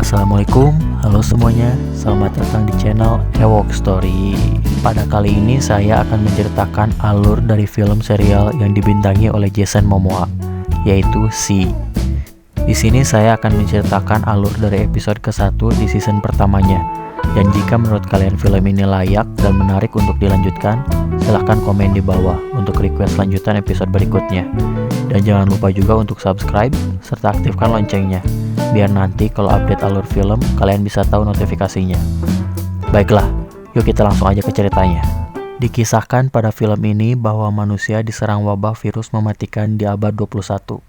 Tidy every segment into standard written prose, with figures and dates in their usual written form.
Assalamualaikum, halo semuanya, selamat datang di channel Ewok Story. Pada kali ini saya akan menceritakan alur dari film serial yang dibintangi oleh Jason Momoa, yaitu Si. Di sini saya akan menceritakan alur dari episode ke-1 di season pertamanya. Dan jika menurut kalian film ini layak dan menarik untuk dilanjutkan, silahkan komen di bawah untuk request lanjutan episode berikutnya. Dan jangan lupa juga untuk subscribe serta aktifkan loncengnya, biar nanti kalau update alur film kalian bisa tahu notifikasinya. Baiklah, yuk kita langsung aja ke ceritanya. Dikisahkan pada film ini bahwa manusia diserang wabah virus mematikan di abad 21.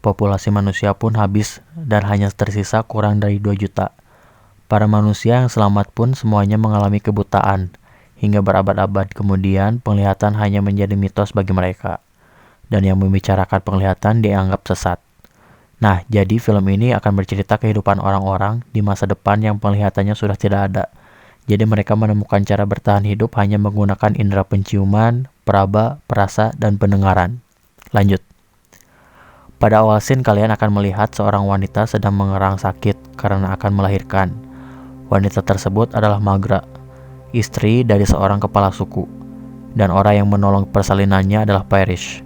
Populasi manusia pun habis dan hanya tersisa kurang dari 2 juta. Para manusia yang selamat pun semuanya mengalami kebutaan. Hingga berabad-abad kemudian penglihatan hanya menjadi mitos bagi mereka. Dan yang membicarakan penglihatan dianggap sesat. Nah, jadi film ini akan bercerita kehidupan orang-orang di masa depan yang penglihatannya sudah tidak ada. Jadi mereka menemukan cara bertahan hidup hanya menggunakan indera penciuman, peraba, perasa, dan pendengaran. Lanjut. Pada awal scene kalian akan melihat seorang wanita sedang mengerang sakit karena akan melahirkan. Wanita tersebut adalah Magra, istri dari seorang kepala suku. Dan orang yang menolong persalinannya adalah Parrish.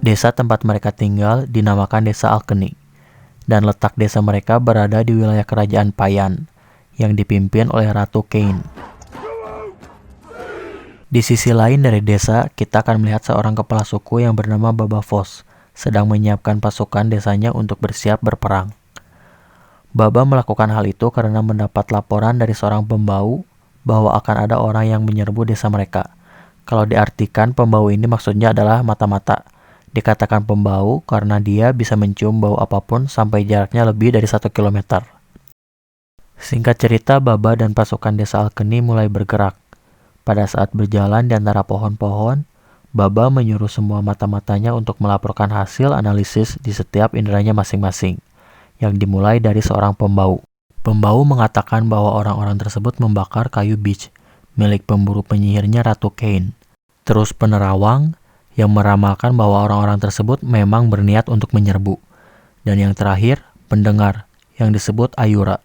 Desa tempat mereka tinggal dinamakan Desa Alkeni, dan letak desa mereka berada di wilayah kerajaan Payan, yang dipimpin oleh Ratu Cain. Di sisi lain dari desa, kita akan melihat seorang kepala suku yang bernama Baba Voss, sedang menyiapkan pasukan desanya untuk bersiap berperang. Baba melakukan hal itu karena mendapat laporan dari seorang pembau bahwa akan ada orang yang menyerbu desa mereka. Kalau diartikan, pembau ini maksudnya adalah mata-mata. Dikatakan pembau karena dia bisa mencium bau apapun sampai jaraknya lebih dari 1 km. Singkat cerita, Baba dan pasukan desa Alkeni mulai bergerak. Pada saat berjalan di antara pohon-pohon, Baba menyuruh semua mata-matanya untuk melaporkan hasil analisis di setiap inderanya masing-masing, yang dimulai dari seorang pembau. Pembau mengatakan bahwa orang-orang tersebut membakar kayu beech, milik pemburu penyihirnya Ratu Cain. Terus penerawang, yang meramalkan bahwa orang-orang tersebut memang berniat untuk menyerbu. Dan yang terakhir, pendengar, yang disebut Ayura,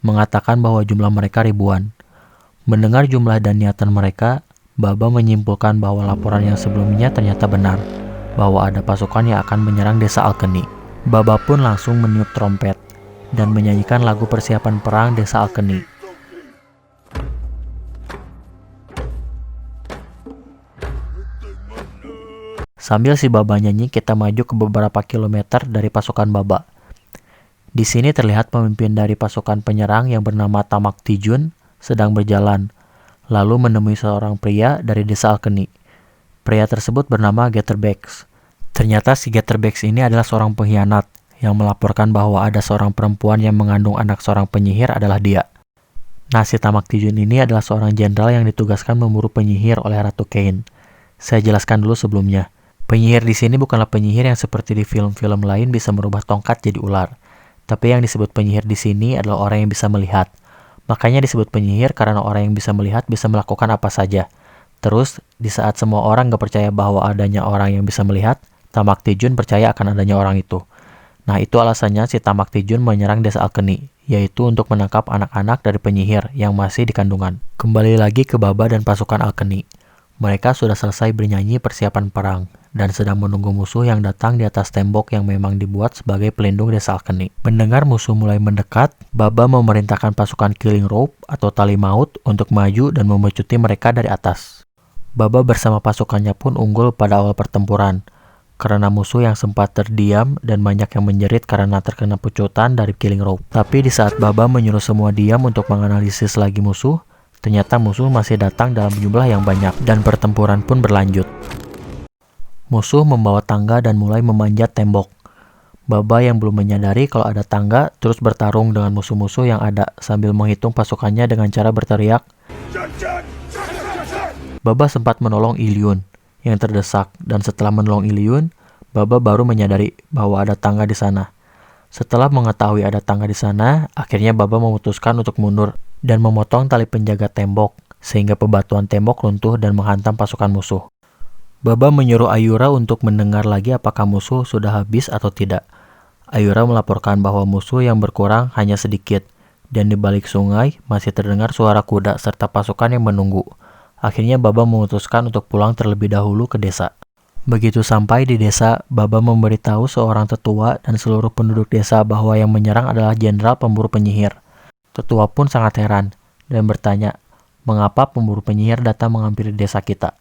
mengatakan bahwa jumlah mereka ribuan. Mendengar jumlah dan niatan mereka, Baba menyimpulkan bahwa laporan yang sebelumnya ternyata benar, bahwa ada pasukan yang akan menyerang desa Alkeni. Baba pun langsung meniup trompet, dan menyanyikan lagu persiapan perang desa Alkeni. Sambil si Baba nyanyi, kita maju ke beberapa kilometer dari pasukan Baba. Di sini terlihat pemimpin dari pasukan penyerang yang bernama Tamak Tijun sedang berjalan, lalu menemui seorang pria dari desa Alkeni. Pria tersebut bernama Getterbex. Ternyata si Getterbex ini adalah seorang pengkhianat yang melaporkan bahwa ada seorang perempuan yang mengandung anak seorang penyihir adalah dia. Nah, si Tamak Tijun ini adalah seorang jenderal yang ditugaskan memburu penyihir oleh Ratu Cain. Saya jelaskan dulu sebelumnya. Penyihir di sini bukanlah penyihir yang seperti di film-film lain bisa merubah tongkat jadi ular. Tapi yang disebut penyihir di sini adalah orang yang bisa melihat. Makanya disebut penyihir karena orang yang bisa melihat bisa melakukan apa saja. Terus, di saat semua orang gak percaya bahwa adanya orang yang bisa melihat, Tamak Tijun percaya akan adanya orang itu. Nah, itu alasannya si Tamak Tijun menyerang desa Alkeni, yaitu untuk menangkap anak-anak dari penyihir yang masih di kandungan. Kembali lagi ke Baba dan pasukan Alkeni. Mereka sudah selesai bernyanyi persiapan perang, dan sedang menunggu musuh yang datang di atas tembok yang memang dibuat sebagai pelindung desa Alkeni. Mendengar musuh mulai mendekat, Baba memerintahkan pasukan Killing Rope atau tali maut untuk maju dan memecuti mereka dari atas. Baba bersama pasukannya pun unggul pada awal pertempuran, karena musuh yang sempat terdiam dan banyak yang menjerit karena terkena pecutan dari Killing Rope. Tapi di saat Baba menyuruh semua diam untuk menganalisis lagi musuh, ternyata musuh masih datang dalam jumlah yang banyak dan pertempuran pun berlanjut. Musuh membawa tangga dan mulai memanjat tembok. Baba yang belum menyadari kalau ada tangga terus bertarung dengan musuh-musuh yang ada sambil menghitung pasukannya dengan cara berteriak. Baba sempat menolong Iliun yang terdesak, dan setelah menolong Iliun, Baba baru menyadari bahwa ada tangga di sana. Setelah mengetahui ada tangga di sana, akhirnya Baba memutuskan untuk mundur dan memotong tali penjaga tembok, sehingga bebatuan tembok runtuh dan menghantam pasukan musuh. Baba menyuruh Ayura untuk mendengar lagi apakah musuh sudah habis atau tidak. Ayura melaporkan bahwa musuh yang berkurang hanya sedikit, dan di balik sungai masih terdengar suara kuda serta pasukan yang menunggu. Akhirnya Baba memutuskan untuk pulang terlebih dahulu ke desa. Begitu sampai di desa, Baba memberitahu seorang tetua dan seluruh penduduk desa bahwa yang menyerang adalah jenderal pemburu penyihir. Tetua pun sangat heran dan bertanya, mengapa pemburu penyihir datang menghampiri desa kita?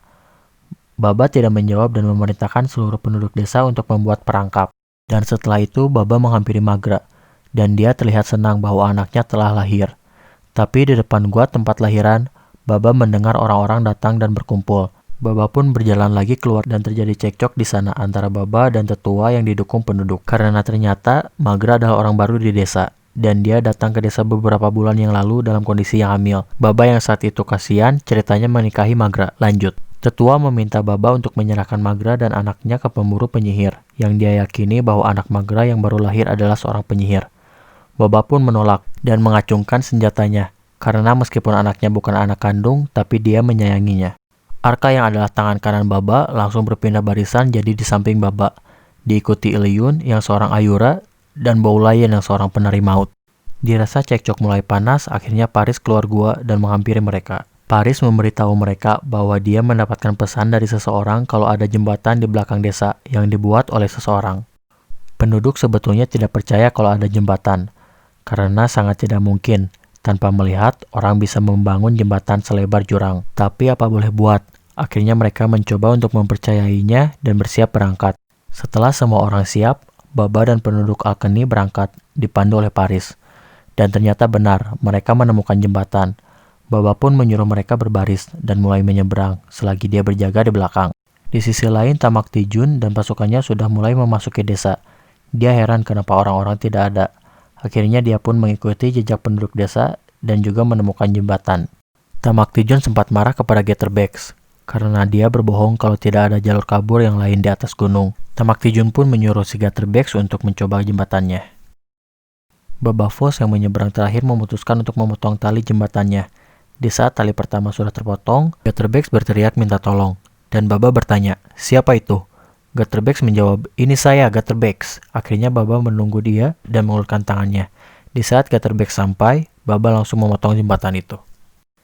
Baba tidak menjawab dan memerintahkan seluruh penduduk desa untuk membuat perangkap. Dan setelah itu Baba menghampiri Magra, dan dia terlihat senang bahwa anaknya telah lahir. Tapi di depan gua tempat lahiran, Baba mendengar orang-orang datang dan berkumpul. Baba pun berjalan lagi keluar dan terjadi cekcok di sana antara Baba dan tetua yang didukung penduduk. Karena ternyata Magra adalah orang baru di desa, dan dia datang ke desa beberapa bulan yang lalu dalam kondisi yang hamil. Baba yang saat itu kasihan ceritanya menikahi Magra. Lanjut. Tetua meminta Baba untuk menyerahkan Magra dan anaknya ke pemburu penyihir, yang dia yakini bahwa anak Magra yang baru lahir adalah seorang penyihir. Baba pun menolak dan mengacungkan senjatanya, karena meskipun anaknya bukan anak kandung, tapi dia menyayanginya. Arka yang adalah tangan kanan Baba langsung berpindah barisan jadi di samping Baba, diikuti Iliun yang seorang Ayura dan Baulayan yang seorang penari maut. Dirasa cekcok mulai panas, akhirnya Paris keluar gua dan menghampiri mereka. Paris memberitahu mereka bahwa dia mendapatkan pesan dari seseorang kalau ada jembatan di belakang desa yang dibuat oleh seseorang. Penduduk sebetulnya tidak percaya kalau ada jembatan, karena sangat tidak mungkin tanpa melihat orang bisa membangun jembatan selebar jurang. Tapi apa boleh buat, akhirnya mereka mencoba untuk mempercayainya dan bersiap berangkat. Setelah semua orang siap, Baba dan penduduk Alkeni berangkat, dipandu oleh Paris. Dan ternyata benar, mereka menemukan jembatan. Baba pun menyuruh mereka berbaris dan mulai menyeberang selagi dia berjaga di belakang. Di sisi lain, Tamak Tijun dan pasukannya sudah mulai memasuki desa. Dia heran kenapa orang-orang tidak ada. Akhirnya dia pun mengikuti jejak penduduk desa dan juga menemukan jembatan. Tamak Tijun sempat marah kepada Getterbex karena dia berbohong kalau tidak ada jalur kabur yang lain di atas gunung. Tamak Tijun pun menyuruh si Getterbex untuk mencoba jembatannya. Baba Fos yang menyeberang terakhir memutuskan untuk memotong tali jembatannya. Di saat tali pertama sudah terpotong, Getterbex berteriak minta tolong. Dan Baba bertanya, siapa itu? Getterbex menjawab, ini saya, Getterbex. Akhirnya Baba menunggu dia dan mengulurkan tangannya. Di saat Getterbex sampai, Baba langsung memotong jembatan itu.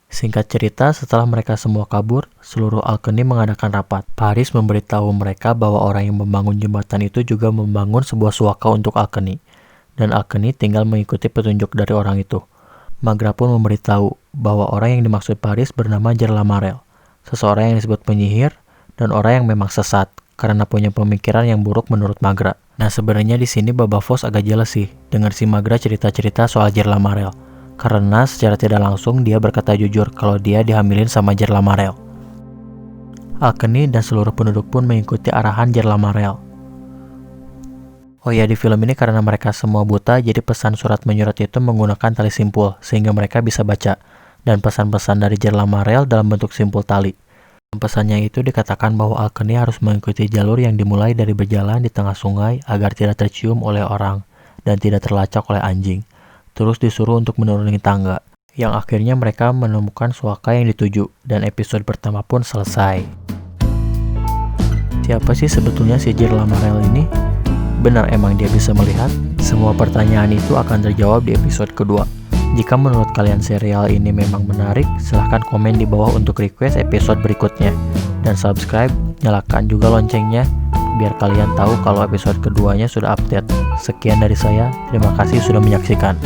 Singkat cerita, setelah mereka semua kabur, seluruh Alkeni mengadakan rapat. Paris memberitahu mereka bahwa orang yang membangun jembatan itu juga membangun sebuah suaka untuk Alkeni. Dan Alkeni tinggal mengikuti petunjuk dari orang itu. Magra pun memberitahu bahwa orang yang dimaksud Paris bernama Jerlamarel, seseorang yang disebut penyihir dan orang yang memang sesat karena punya pemikiran yang buruk menurut Magra. Nah, sebenarnya di sini Baba Fos agak jelas sih dengar si Magra cerita-cerita soal Jerlamarel, karena secara tidak langsung dia berkata jujur kalau dia dihamilin sama Jerlamarel. Alkeni dan seluruh penduduk pun mengikuti arahan Jerlamarel. Oh ya, di film ini karena mereka semua buta, jadi pesan surat menyurat itu menggunakan tali simpul, sehingga mereka bisa baca. Dan pesan-pesan dari Jerlamarel dalam bentuk simpul tali. Pesannya itu dikatakan bahwa Alkeni harus mengikuti jalur yang dimulai dari berjalan di tengah sungai agar tidak tercium oleh orang dan tidak terlacak oleh anjing. Terus disuruh untuk menuruni tangga, yang akhirnya mereka menemukan suaka yang dituju, dan episode pertama pun selesai. Siapa sih sebetulnya si Jerlamarel ini? Benar emang dia bisa melihat? Semua pertanyaan itu akan terjawab di episode kedua. Jika menurut kalian serial ini memang menarik, silahkan komen di bawah untuk request episode berikutnya. Dan subscribe, nyalakan juga loncengnya, biar kalian tahu kalau episode keduanya sudah update. Sekian dari saya, terima kasih sudah menyaksikan.